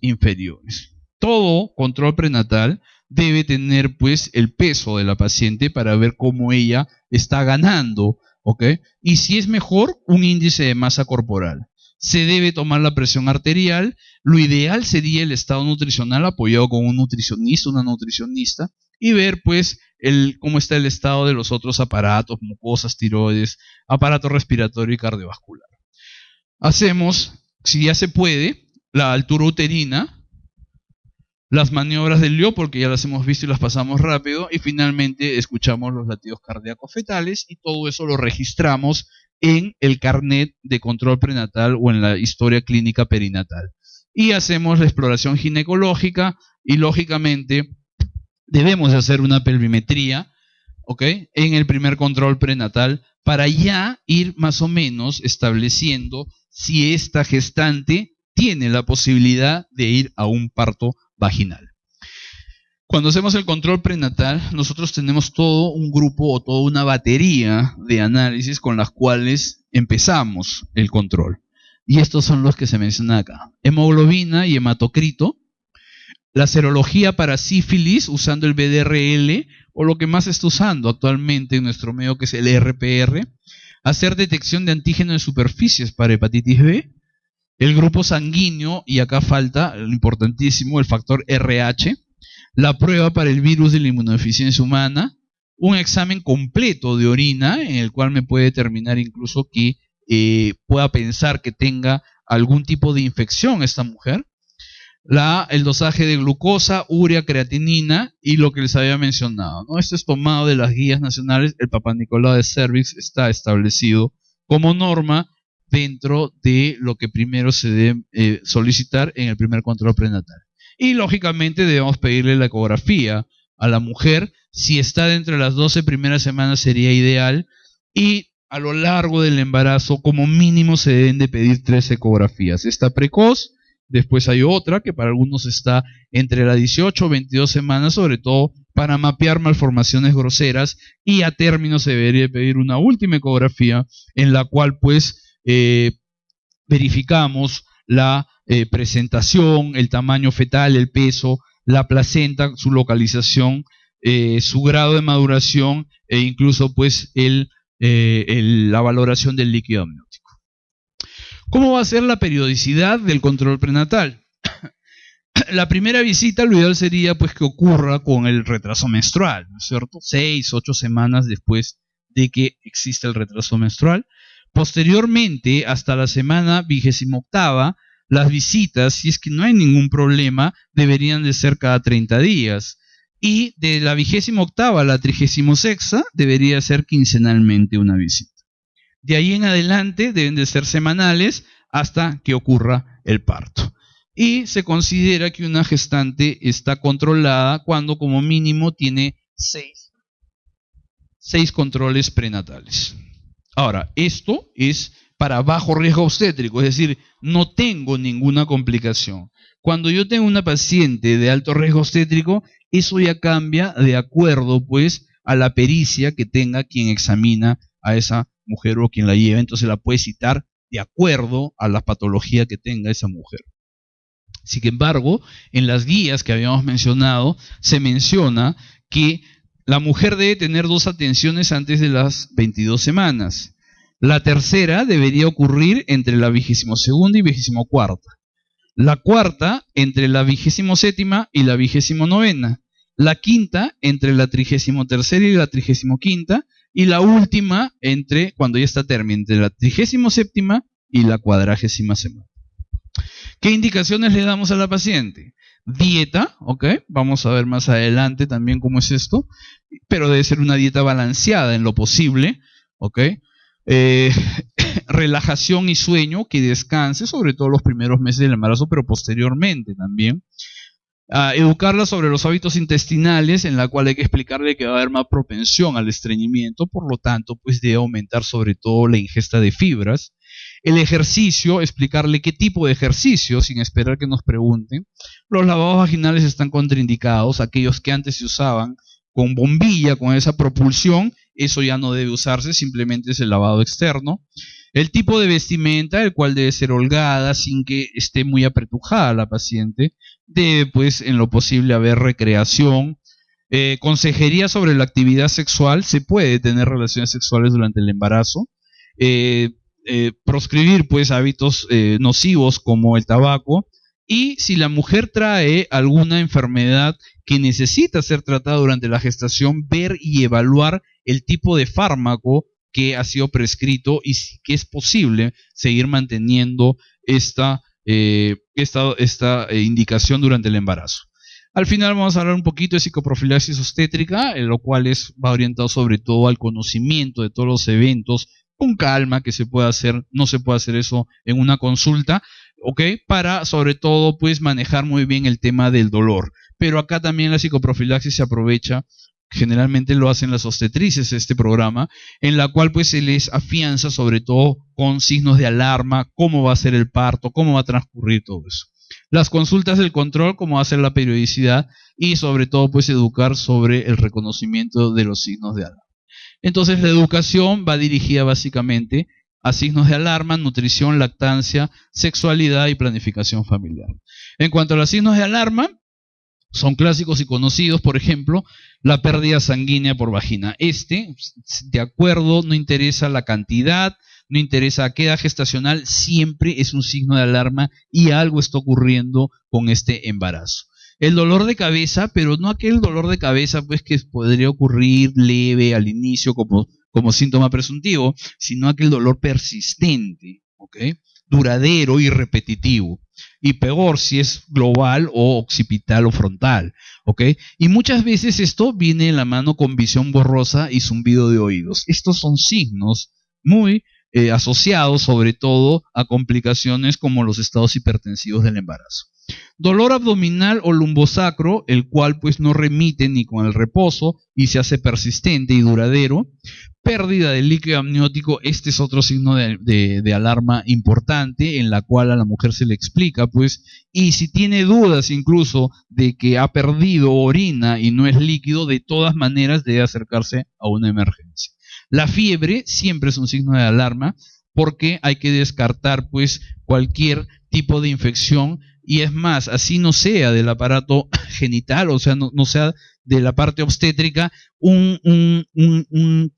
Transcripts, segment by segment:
pues inferiores. Todo control prenatal debe tener pues el peso de la paciente para ver cómo ella está ganando, ¿ok? Y si es mejor, un índice de masa corporal. Se debe tomar la presión arterial. Lo ideal sería el estado nutricional apoyado con un nutricionista, una nutricionista, y ver pues cómo está el estado de los otros aparatos, mucosas, tiroides, aparato respiratorio y cardiovascular. Hacemos, si ya se puede, la altura uterina, las maniobras del Leo, porque ya las hemos visto y las pasamos rápido, y finalmente escuchamos los latidos cardíacos fetales, y todo eso lo registramos en el carnet de control prenatal o en la historia clínica perinatal. Y hacemos la exploración ginecológica, y lógicamente debemos hacer una pelvimetría, ¿ok?, en el primer control prenatal, para ya ir más o menos estableciendo si esta gestante tiene la posibilidad de ir a un parto vaginal. Cuando hacemos el control prenatal, nosotros tenemos todo un grupo o toda una batería de análisis con las cuales empezamos el control. Y estos son los que se mencionan acá: hemoglobina y hematocrito, la serología para sífilis usando el VDRL o lo que más se está usando actualmente en nuestro medio, que es el RPR, hacer detección de antígeno de superficies para hepatitis B, el grupo sanguíneo, y acá falta lo importantísimo, el factor RH, la prueba para el virus de la inmunodeficiencia humana, un examen completo de orina en el cual me puede determinar incluso que pueda pensar que tenga algún tipo de infección esta mujer, el dosaje de glucosa, urea, creatinina y lo que les había mencionado, ¿no? Esto es tomado de las guías nacionales. El Papa Nicolau de Cervix está establecido como norma dentro de lo que primero se debe solicitar en el primer control prenatal. Y lógicamente debemos pedirle la ecografía a la mujer. Si está dentro de las 12 primeras semanas sería ideal, y a lo largo del embarazo como mínimo se deben de pedir 3 ecografías. Esta precoz, después hay otra que para algunos está entre las 18 o 22 semanas, sobre todo para mapear malformaciones groseras, y a término se debería pedir una última ecografía en la cual pues verificamos la presentación, el tamaño fetal, el peso, la placenta, su localización, su grado de maduración e incluso pues la valoración del líquido amniótico. ¿Cómo va a ser la periodicidad del control prenatal? La primera visita, lo ideal sería pues que ocurra con el retraso menstrual, ¿no es cierto? 6, 8 semanas después de que exista el retraso menstrual. Posteriormente, hasta la semana 28ª, las visitas, si es que no hay ningún problema, deberían de ser cada 30 días. Y de la 28ª a la 36ª debería ser quincenalmente una visita. De ahí en adelante deben de ser semanales hasta que ocurra el parto. Y se considera que una gestante está controlada cuando como mínimo tiene 6 controles prenatales. Ahora, esto es para bajo riesgo obstétrico, es decir, no tengo ninguna complicación. Cuando yo tengo una paciente de alto riesgo obstétrico, eso ya cambia de acuerdo pues a la pericia que tenga quien examina a esa mujer o quien la lleva. Entonces la puede citar de acuerdo a la patología que tenga esa mujer. Sin embargo, en las guías que habíamos mencionado, se menciona que la mujer debe tener 2 atenciones antes de las 22 semanas. La tercera debería ocurrir entre la 22ª y 24ª. La cuarta entre la 27ª y la 29ª. La quinta entre la 33ª y la 35ª. Y la última cuando ya está término, entre la 37ª y la 40ª semana. ¿Qué indicaciones le damos a la paciente? Dieta, ¿ok? Vamos a ver más adelante también cómo es esto, pero debe ser una dieta balanceada en lo posible, ¿ok? Relajación y sueño, que descanse, sobre todo los primeros meses del embarazo, pero posteriormente también. Educarla sobre los hábitos intestinales, en la cual hay que explicarle que va a haber más propensión al estreñimiento, por lo tanto, pues debe aumentar sobre todo la ingesta de fibras. El ejercicio, explicarle qué tipo de ejercicio, sin esperar que nos pregunten. Los lavados vaginales están contraindicados, aquellos que antes se usaban con bombilla, con esa propulsión, eso ya no debe usarse, simplemente es el lavado externo. El tipo de vestimenta, el cual debe ser holgada, sin que esté muy apretujada la paciente. Debe, pues, en lo posible haber recreación. Consejería sobre la actividad sexual. Se puede tener relaciones sexuales durante el embarazo. Proscribir, pues, hábitos nocivos como el tabaco. Y si la mujer trae alguna enfermedad que necesita ser tratada durante la gestación, ver y evaluar el tipo de fármaco que ha sido prescrito y si que es posible seguir manteniendo esta indicación durante el embarazo. Al final vamos a hablar un poquito de psicoprofilaxis obstétrica, en lo cual va orientado sobre todo al conocimiento de todos los eventos con calma que se puede hacer. No se puede hacer eso en una consulta, ¿ok? Para sobre todo pues manejar muy bien el tema del dolor. Pero acá también la psicoprofilaxis se aprovecha. Generalmente lo hacen las obstetrices este programa, en la cual pues se les afianza sobre todo con signos de alarma, cómo va a ser el parto, cómo va a transcurrir todo eso. Las consultas del control, cómo va a ser la periodicidad y sobre todo pues educar sobre el reconocimiento de los signos de alarma. Entonces la educación va dirigida básicamente a signos de alarma, nutrición, lactancia, sexualidad y planificación familiar. En cuanto a los signos de alarma, son clásicos y conocidos, por ejemplo, la pérdida sanguínea por vagina. De acuerdo, no interesa la cantidad, no interesa a qué edad gestacional, siempre es un signo de alarma y algo está ocurriendo con este embarazo. El dolor de cabeza, pero no aquel dolor de cabeza pues que podría ocurrir leve al inicio como síntoma presuntivo, sino aquel dolor persistente, ¿ok? Duradero y repetitivo. Y peor si es global o occipital o frontal, ¿ok? Y muchas veces esto viene de la mano con visión borrosa y zumbido de oídos. Estos son signos muy asociados sobre todo a complicaciones como los estados hipertensivos del embarazo. Dolor abdominal o lumbosacro, el cual pues no remite ni con el reposo y se hace persistente y duradero. Pérdida del líquido amniótico, este es otro signo de alarma importante en la cual a la mujer se le explica, pues, y si tiene dudas incluso de que ha perdido orina y no es líquido, de todas maneras debe acercarse a una emergencia. La fiebre siempre es un signo de alarma porque hay que descartar pues cualquier tipo de infección y es más, así no sea del aparato genital, o sea, no sea de la parte obstétrica, un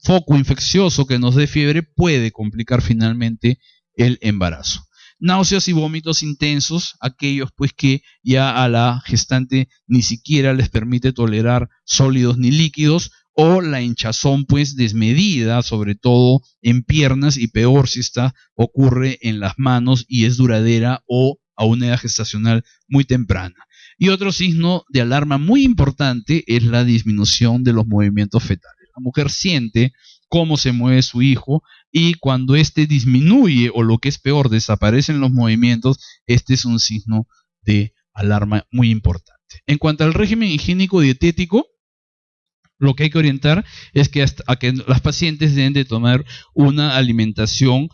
foco infeccioso que nos dé fiebre puede complicar finalmente el embarazo. Náuseas y vómitos intensos, aquellos pues que ya a la gestante ni siquiera les permite tolerar sólidos ni líquidos, o la hinchazón pues desmedida, sobre todo en piernas, y peor si ocurre en las manos y es duradera o a una edad gestacional muy temprana. Y otro signo de alarma muy importante es la disminución de los movimientos fetales. La mujer siente cómo se mueve su hijo y cuando éste disminuye o lo que es peor, desaparecen los movimientos, este es un signo de alarma muy importante. En cuanto al régimen higiénico dietético, lo que hay que orientar es que a que las pacientes deben de tomar una alimentación,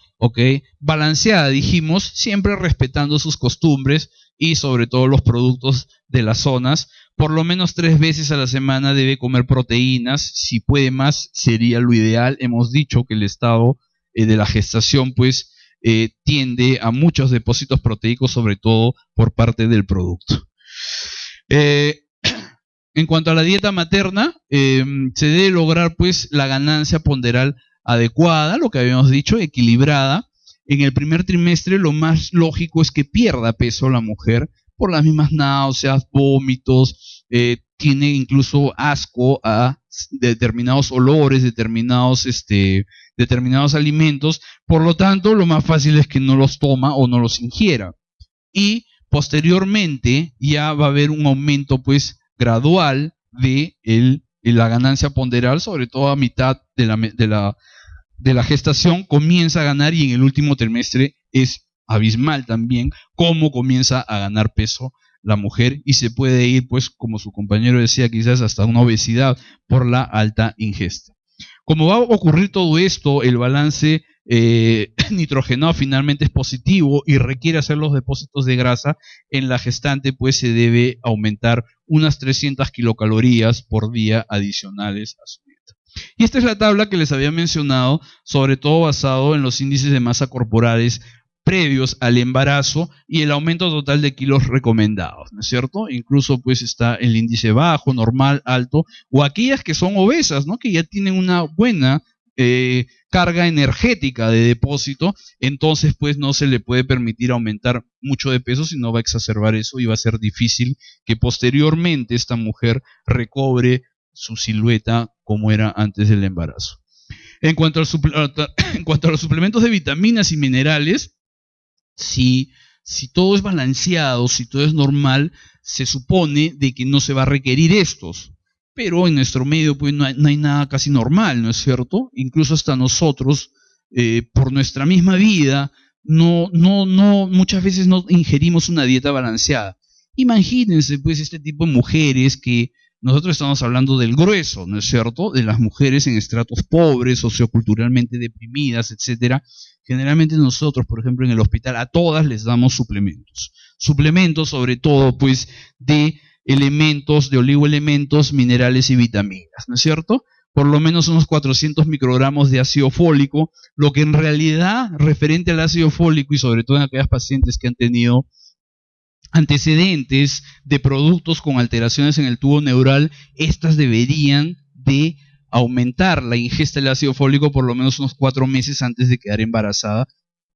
balanceada, dijimos, siempre respetando sus costumbres y sobre todo los productos de las zonas. Por lo menos 3 veces a la semana debe comer proteínas, si puede más sería lo ideal. Hemos dicho que el estado de la gestación pues tiende a muchos depósitos proteicos, sobre todo por parte del producto. En cuanto a la dieta materna, se debe lograr pues la ganancia ponderal adecuada, lo que habíamos dicho, equilibrada. En el primer trimestre lo más lógico es que pierda peso la mujer por las mismas náuseas, vómitos, tiene incluso asco a determinados olores, determinados alimentos. Por lo tanto, lo más fácil es que no los toma o no los ingiera. Y posteriormente ya va a haber un aumento pues gradual de la ganancia ponderal, sobre todo a mitad de la gestación comienza a ganar, y en el último trimestre es abismal también cómo comienza a ganar peso la mujer y se puede ir, pues, como su compañero decía, quizás hasta una obesidad por la alta ingesta. Como va a ocurrir todo esto, el balance nitrogenado finalmente es positivo y requiere hacer los depósitos de grasa. En la gestante pues se debe aumentar unas 300 kilocalorías por día adicionales a su dieta. Y esta es la tabla que les había mencionado, sobre todo basado en los índices de masa corporales previos al embarazo y el aumento total de kilos recomendados, ¿no es cierto? Incluso pues está el índice bajo, normal, alto, o aquellas que son obesas, ¿no? Que ya tienen una buena carga energética de depósito, entonces pues no se le puede permitir aumentar mucho de peso, sino va a exacerbar eso y va a ser difícil que posteriormente esta mujer recobre su silueta como era antes del embarazo. En cuanto a los suplementos de vitaminas y minerales, si todo es balanceado, si todo es normal, se supone de que no se va a requerir estos. Pero en nuestro medio pues no hay nada casi normal, ¿no es cierto? Incluso hasta nosotros, por nuestra misma vida, muchas veces no ingerimos una dieta balanceada. Imagínense pues este tipo de mujeres que nosotros estamos hablando del grueso, ¿no es cierto? De las mujeres en estratos pobres, socioculturalmente deprimidas, etcétera. Generalmente nosotros, por ejemplo, en el hospital, a todas les damos suplementos. Suplementos sobre todo pues de elementos, de oligoelementos, minerales y vitaminas, ¿no es cierto? Por lo menos unos 400 microgramos de ácido fólico, lo que en realidad, referente al ácido fólico y sobre todo en aquellas pacientes que han tenido antecedentes de productos con alteraciones en el tubo neural, estas deberían de aumentar la ingesta del ácido fólico por lo menos unos 4 meses antes de quedar embarazada.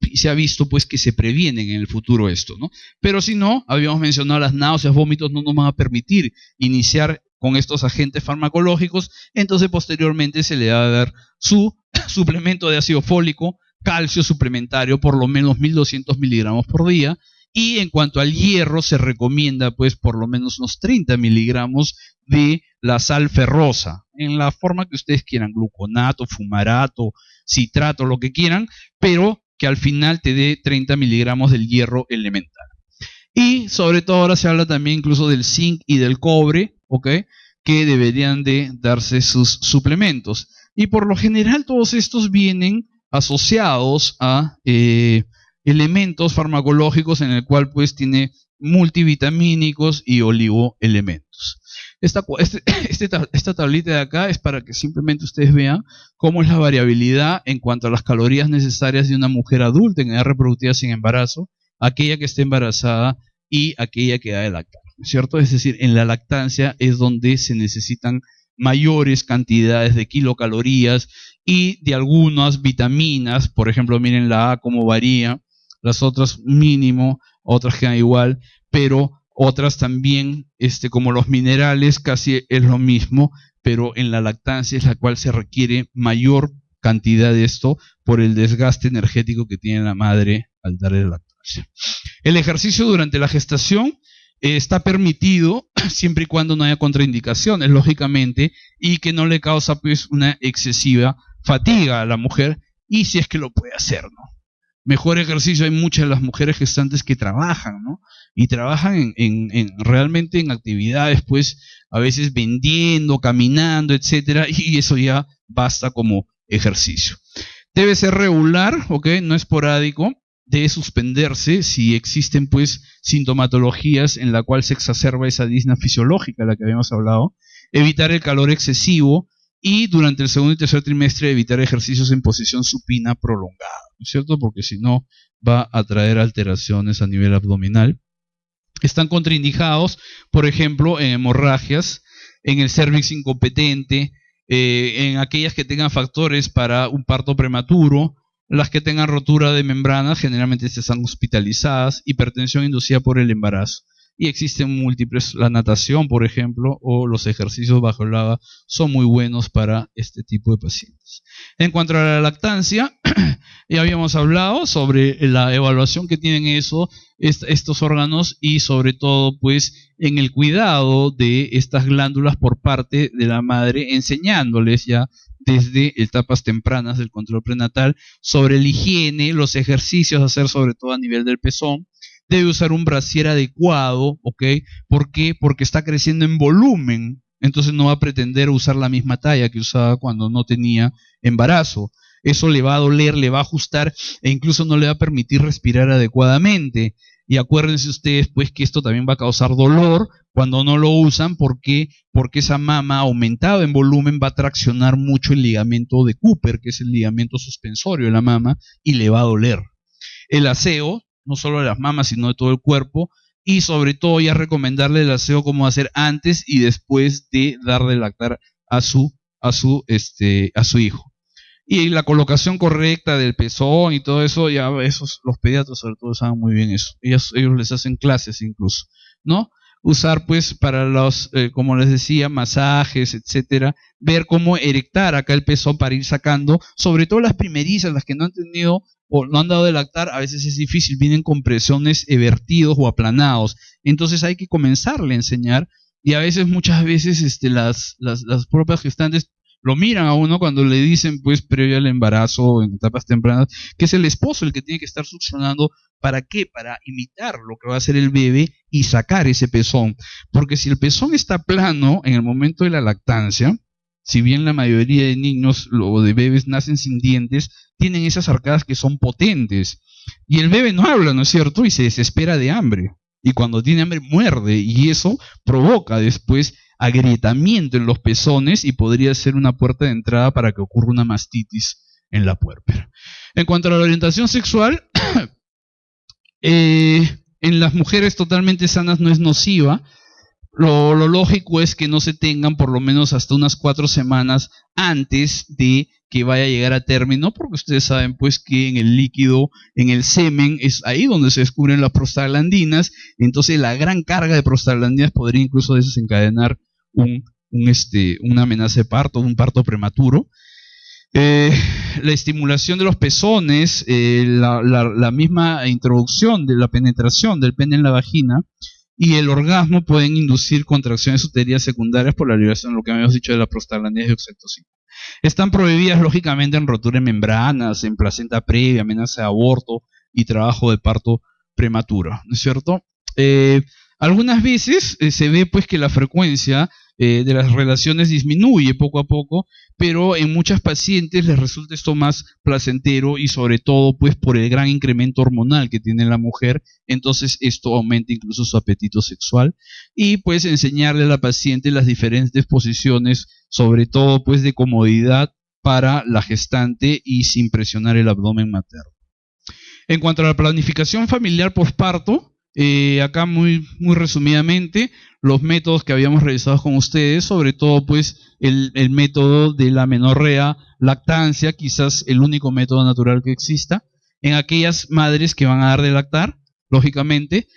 Y se ha visto pues que se previenen en el futuro esto, ¿no? Pero si no, habíamos mencionado las náuseas, vómitos, no nos van a permitir iniciar con estos agentes farmacológicos, entonces posteriormente se le va a dar su suplemento de ácido fólico, calcio suplementario, por lo menos 1200 miligramos por día, y en cuanto al hierro se recomienda pues por lo menos unos 30 miligramos de la sal ferrosa, en la forma que ustedes quieran, gluconato, fumarato, citrato, lo que quieran, pero que al final te dé 30 miligramos del hierro elemental. Y sobre todo ahora se habla también incluso del zinc y del cobre, ¿ok? Que deberían de darse sus suplementos. Y por lo general todos estos vienen asociados a elementos farmacológicos en el cual pues tiene multivitamínicos y oligoelementos. Esta tablita de acá es para que simplemente ustedes vean cómo es la variabilidad en cuanto a las calorías necesarias de una mujer adulta en edad reproductiva sin embarazo, aquella que esté embarazada y aquella que da de lactar, ¿cierto? Es decir, en la lactancia es donde se necesitan mayores cantidades de kilocalorías y de algunas vitaminas, por ejemplo, miren la A cómo varía, las otras mínimo, otras quedan igual, pero otras también, como los minerales, casi es lo mismo, pero en la lactancia es la cual se requiere mayor cantidad de esto por el desgaste energético que tiene la madre al darle la lactancia. El ejercicio durante la gestación está permitido siempre y cuando no haya contraindicaciones, lógicamente, y que no le causa pues una excesiva fatiga a la mujer, y si es que lo puede hacer, ¿no? Mejor ejercicio, hay muchas de las mujeres gestantes que trabajan, ¿no? Y trabajan realmente en actividades, pues, a veces vendiendo, caminando, etcétera, y eso ya basta como ejercicio. Debe ser regular, ¿ok? No esporádico, debe suspenderse si existen, pues, sintomatologías en la cual se exacerba esa disnea fisiológica de la que habíamos hablado, evitar el calor excesivo, y durante el segundo y tercer trimestre evitar ejercicios en posición supina prolongada, ¿no es cierto? Porque si no va a traer alteraciones a nivel abdominal. Están contraindicados, por ejemplo, en hemorragias, en el cervix incompetente, en aquellas que tengan factores para un parto prematuro, las que tengan rotura de membranas, generalmente están hospitalizadas, hipertensión inducida por el embarazo. Y existen múltiples, la natación, por ejemplo, o los ejercicios bajo el agua son muy buenos para este tipo de pacientes. En cuanto a la lactancia, ya habíamos hablado sobre la evaluación que tienen estos órganos y sobre todo pues en el cuidado de estas glándulas por parte de la madre, enseñándoles ya desde etapas tempranas del control prenatal sobre la higiene, los ejercicios a hacer sobre todo a nivel del pezón. Debe usar un brasier adecuado, ¿ok? ¿Por qué? Porque está creciendo en volumen, entonces no va a pretender usar la misma talla que usaba cuando no tenía embarazo. Eso le va a doler, le va a ajustar e incluso no le va a permitir respirar adecuadamente. Y acuérdense ustedes pues que esto también va a causar dolor cuando no lo usan. ¿Por qué? Porque esa mama aumentada en volumen va a traccionar mucho el ligamento de Cooper, que es el ligamento suspensorio de la mama, y le va a doler. El aseo, no solo de las mamas, sino de todo el cuerpo, y sobre todo ya recomendarle el aseo como hacer antes y después de dar de lactar a su hijo. Y la colocación correcta del pezón y todo eso, ya esos, los pediatras sobre todo saben muy bien eso. Ellos les hacen clases incluso, ¿no? Usar pues para los, como les decía, masajes, etcétera, ver cómo erectar acá el pezón para ir sacando, sobre todo las primerizas, las que no han tenido o no han dado de lactar, a veces es difícil, vienen con presiones vertidos o aplanados, entonces hay que comenzarle a enseñar, y a veces, muchas veces, las propias gestantes lo miran a uno cuando le dicen, pues, previo al embarazo, en etapas tempranas, que es el esposo el que tiene que estar succionando. ¿Para qué? Para imitar lo que va a hacer el bebé y sacar ese pezón. Porque si el pezón está plano en el momento de la lactancia, si bien la mayoría de niños o de bebés nacen sin dientes, tienen esas arcadas que son potentes. Y el bebé no habla, ¿no es cierto? Y se desespera de hambre. Y cuando tiene hambre muerde, y eso provoca después agrietamiento en los pezones y podría ser una puerta de entrada para que ocurra una mastitis en la puérpera. En cuanto a la orientación sexual, en las mujeres totalmente sanas no es nociva. Lo lógico es que no se tengan por lo menos hasta unas 4 semanas antes de que vaya a llegar a término, porque ustedes saben pues que en el líquido, en el semen, es ahí donde se descubren las prostaglandinas. Entonces la gran carga de prostaglandinas podría incluso desencadenar una amenaza de parto, un parto prematuro. La estimulación de los pezones, la misma introducción de la penetración del pene en la vagina y el orgasmo pueden inducir contracciones uterinas secundarias por la liberación, lo que habíamos dicho, de la prostaglandina y oxitocina. Están prohibidas lógicamente en rotura de membranas, en placenta previa, amenaza de aborto y trabajo de parto prematuro, ¿no es cierto? Algunas veces se ve pues que la frecuencia de las relaciones disminuye poco a poco, pero en muchas pacientes les resulta esto más placentero y sobre todo pues por el gran incremento hormonal que tiene la mujer. Entonces esto aumenta incluso su apetito sexual, y pues enseñarle a la paciente las diferentes posiciones, sobre todo pues de comodidad para la gestante y sin presionar el abdomen materno. En cuanto a la planificación familiar posparto, acá muy resumidamente, los métodos que habíamos revisado con ustedes, sobre todo pues el método de la menorrea, lactancia, quizás el único método natural que exista, en aquellas madres que van a dar de lactar, lógicamente,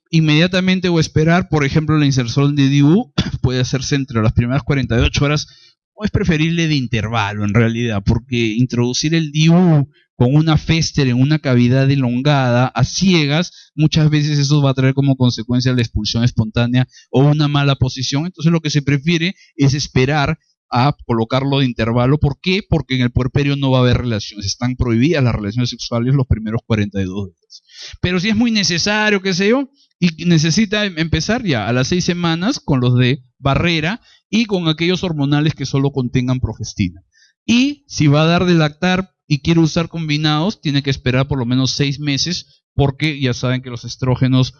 inmediatamente o esperar, por ejemplo, la inserción de DIU puede hacerse entre las primeras 48 horas, o es preferible de intervalo en realidad, porque introducir el DIU con una féster en una cavidad elongada a ciegas, muchas veces eso va a traer como consecuencia la expulsión espontánea o una mala posición. Entonces lo que se prefiere es esperar a colocarlo de intervalo. ¿Por qué? Porque en el puerperio no va a haber relaciones, están prohibidas las relaciones sexuales los primeros 42 días. Pero si es muy necesario, qué sé yo, y necesita empezar ya a las 6 semanas con los de barrera y con aquellos hormonales que solo contengan progestina. Y si va a dar de lactar y quiere usar combinados, tiene que esperar por lo menos 6 meses, porque ya saben que los estrógenos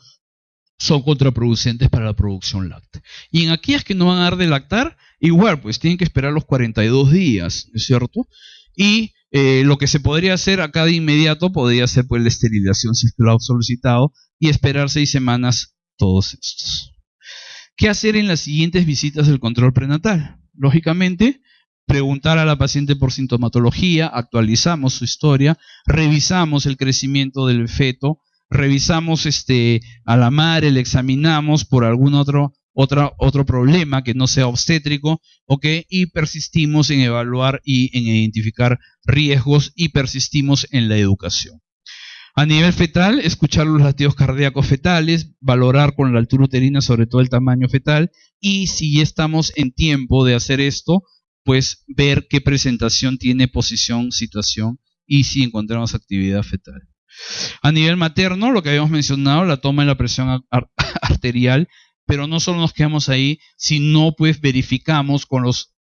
son contraproducentes para la producción láctea. Y en aquellas que no van a dar de lactar, igual, pues tienen que esperar los 42 días, ¿no es cierto? Y lo que se podría hacer acá de inmediato podría ser pues la esterilización si es que lo ha solicitado, y esperar 6 semanas todos estos. ¿Qué hacer en las siguientes visitas del control prenatal? Lógicamente, preguntar a la paciente por sintomatología, actualizamos su historia, revisamos el crecimiento del feto, revisamos a la madre, le examinamos por algún otro problema que no sea obstétrico, ¿ok? Y persistimos en evaluar y en identificar riesgos, y persistimos en la educación. A nivel fetal, escuchar los latidos cardíacos fetales, valorar con la altura uterina sobre todo el tamaño fetal, y si ya estamos en tiempo de hacer esto, pues ver qué presentación tiene, posición, situación, y si encontramos actividad fetal. A nivel materno, lo que habíamos mencionado, la toma de la presión arterial, pero no solo nos quedamos ahí, sino pues verificamos con los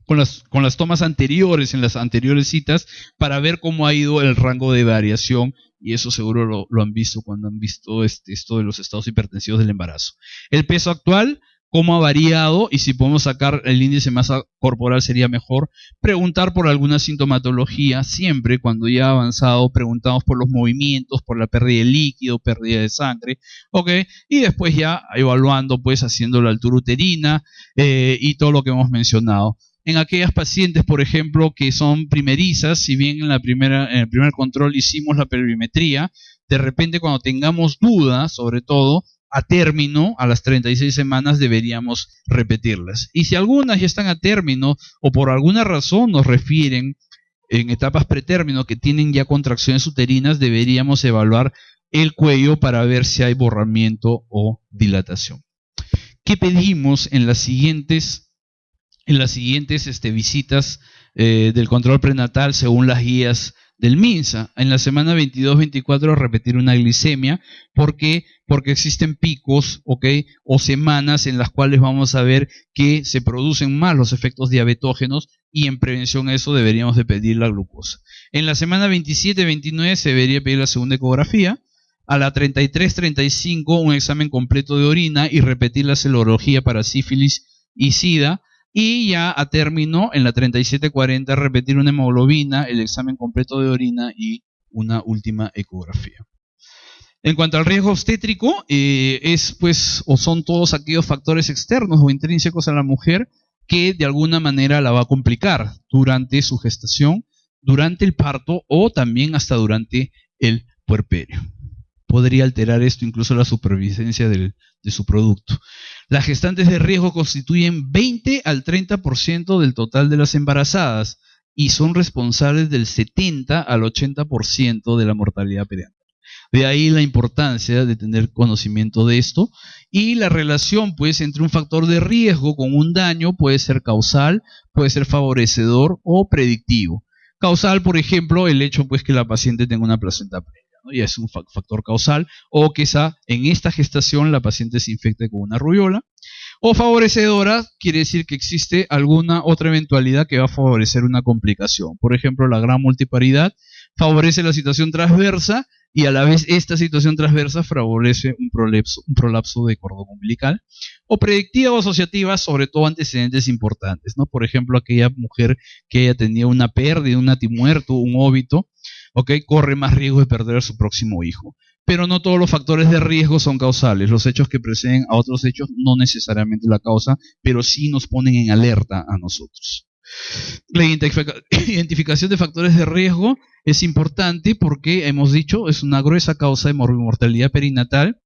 con las tomas anteriores, en las anteriores citas, para ver cómo ha ido el rango de variación, y eso seguro lo han visto cuando han visto esto de los estados hipertensivos del embarazo. El peso actual, cómo ha variado, y si podemos sacar el índice de masa corporal sería mejor. Preguntar por alguna sintomatología, siempre cuando ya ha avanzado, preguntamos por los movimientos, por la pérdida de líquido, pérdida de sangre, ¿ok? Y después ya evaluando, pues haciendo la altura uterina y todo lo que hemos mencionado. En aquellas pacientes, por ejemplo, que son primerizas, si bien en el primer control hicimos la pelvimetría, de repente cuando tengamos dudas, sobre todo, a término, a las 36 semanas, deberíamos repetirlas. Y si algunas ya están a término o por alguna razón nos refieren en etapas pretérmino que tienen ya contracciones uterinas, deberíamos evaluar el cuello para ver si hay borramiento o dilatación. ¿Qué pedimos en las siguientes visitas del control prenatal según las guías del MINSA? En la semana 22-24 repetir una glicemia. ¿Por qué? Porque existen picos, ¿ok? O semanas en las cuales vamos a ver que se producen más los efectos diabetógenos, y en prevención a eso deberíamos de pedir la glucosa. En la semana 27-29 se debería pedir la segunda ecografía. A la 33-35 un examen completo de orina y repetir la serología para sífilis y SIDA. Y ya a término, en la 37-40, repetir una hemoglobina, el examen completo de orina y una última ecografía. En cuanto al riesgo obstétrico, son todos aquellos factores externos o intrínsecos a la mujer que de alguna manera la va a complicar durante su gestación, durante el parto o también hasta durante el puerperio. Podría alterar esto incluso la supervivencia de su producto. Las gestantes de riesgo constituyen 20 al 30% del total de las embarazadas y son responsables del 70 al 80% de la mortalidad perinatal. De ahí la importancia de tener conocimiento de esto, y la relación pues entre un factor de riesgo con un daño puede ser causal, puede ser favorecedor o predictivo. Causal, por ejemplo, el hecho pues que la paciente tenga una placenta previa, ¿no? Ya es un factor causal, o quizá en esta gestación la paciente se infecte con una rubiola. O favorecedora quiere decir que existe alguna otra eventualidad que va a favorecer una complicación. Por ejemplo, la gran multiparidad favorece la situación transversa, y a la vez esta situación transversa favorece un prolapso de cordón umbilical. O predictiva o asociativa, sobre todo antecedentes importantes, ¿no? Por ejemplo, aquella mujer que haya tenido una pérdida, un natimuerto, un óbito, corre más riesgo de perder a su próximo hijo. Pero no todos los factores de riesgo son causales. Los hechos que preceden a otros hechos no necesariamente la causa, pero sí nos ponen en alerta a nosotros. La identificación de factores de riesgo es importante porque, hemos dicho, es una gruesa causa de mortalidad perinatal,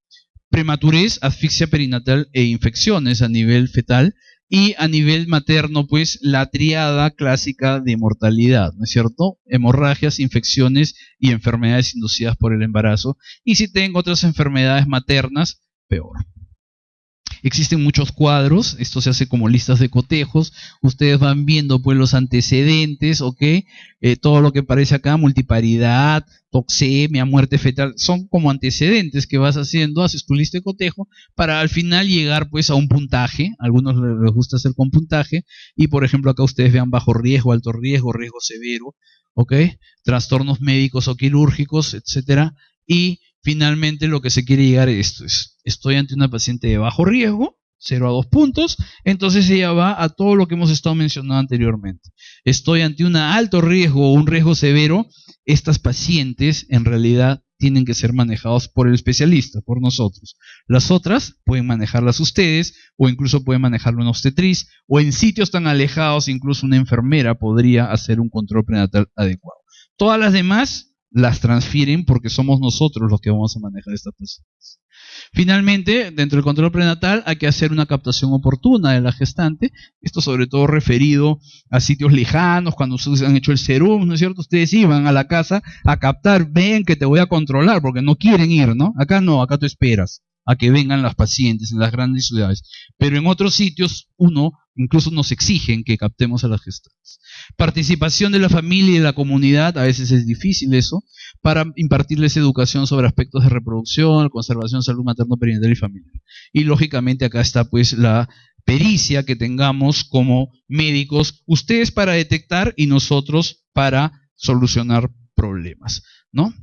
prematurez, asfixia perinatal e infecciones a nivel fetal. Y a nivel materno, pues la triada clásica de mortalidad, ¿no es cierto? Hemorragias, infecciones y enfermedades inducidas por el embarazo. Y si tengo otras enfermedades maternas, peor. Existen muchos cuadros, esto se hace como listas de cotejos, ustedes van viendo pues los antecedentes, todo lo que aparece acá, multiparidad, toxemia, muerte fetal, son como antecedentes que vas haciendo, haces tu lista de cotejo para al final llegar pues a un puntaje. A algunos les gusta hacer con puntaje, y por ejemplo acá ustedes vean bajo riesgo, alto riesgo, riesgo severo, trastornos médicos o quirúrgicos, etcétera, y finalmente lo que se quiere llegar a esto es: estoy ante una paciente de bajo riesgo, 0 a 2 puntos, entonces ella va a todo lo que hemos estado mencionando anteriormente. Estoy ante un alto riesgo o un riesgo severo, estas pacientes en realidad tienen que ser manejados por el especialista, por nosotros. Las otras pueden manejarlas ustedes, o incluso pueden manejarlo una obstetriz, o en sitios tan alejados incluso una enfermera podría hacer un control prenatal adecuado. Todas las demás las transfieren porque somos nosotros los que vamos a manejar estas personas. Finalmente, dentro del control prenatal hay que hacer una captación oportuna de la gestante, esto sobre todo referido a sitios lejanos, cuando ustedes han hecho el serum, ¿no es cierto? Ustedes iban a la casa a captar, ven que te voy a controlar, porque no quieren ir, ¿no? Acá no, acá tú esperas a que vengan las pacientes en las grandes ciudades, pero en otros sitios incluso nos exigen que captemos a las gestantes. Participación de la familia y de la comunidad, a veces es difícil eso, para impartirles educación sobre aspectos de reproducción, conservación, salud materno-perinatal y familiar. Y lógicamente acá está pues la pericia que tengamos como médicos, ustedes para detectar y nosotros para solucionar problemas, ¿no?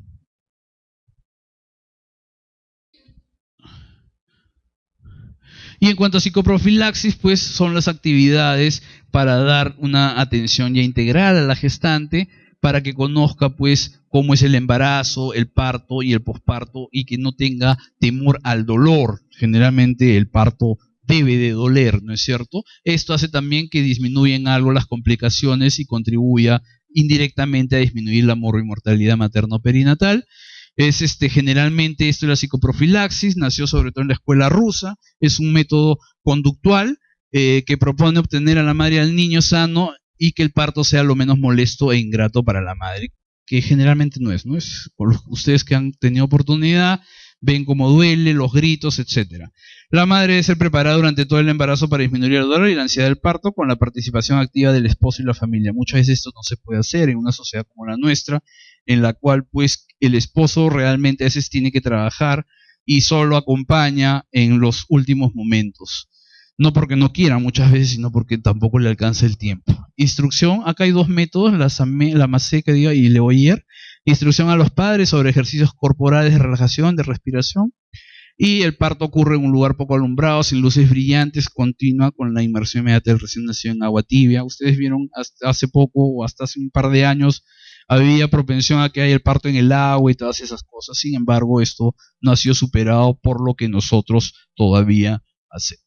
Y en cuanto a psicoprofilaxis, pues son las actividades para dar una atención ya integral a la gestante, para que conozca pues cómo es el embarazo, el parto y el posparto y que no tenga temor al dolor. Generalmente el parto debe de doler, ¿no es cierto? Esto hace también que disminuyan algo las complicaciones y contribuya indirectamente a disminuir la mortalidad materno-perinatal. Es generalmente esto de la psicoprofilaxis, nació sobre todo en la escuela rusa, es un método conductual que propone obtener a la madre y al niño sano y que el parto sea lo menos molesto e ingrato para la madre, que generalmente no es, ¿no? Es por ustedes que han tenido oportunidad, ven cómo duele, los gritos, etcétera. La madre debe ser preparada durante todo el embarazo para disminuir el dolor y la ansiedad del parto con la participación activa del esposo y la familia. Muchas veces esto no se puede hacer en una sociedad como la nuestra, en la cual pues el esposo realmente a veces tiene que trabajar y solo acompaña en los últimos momentos. No porque no quiera muchas veces, sino porque tampoco le alcanza el tiempo. Instrucción, acá hay dos métodos, la Maseca y Leoyer. Instrucción a los padres sobre ejercicios corporales de relajación, de respiración. Y el parto ocurre en un lugar poco alumbrado, sin luces brillantes, continua, con la inmersión inmediata del recién nacido en agua tibia. Ustedes vieron hasta hace poco o hasta hace un par de años había propensión a que haya el parto en el agua y todas esas cosas. Sin embargo, esto no ha sido superado por lo que nosotros todavía hacemos.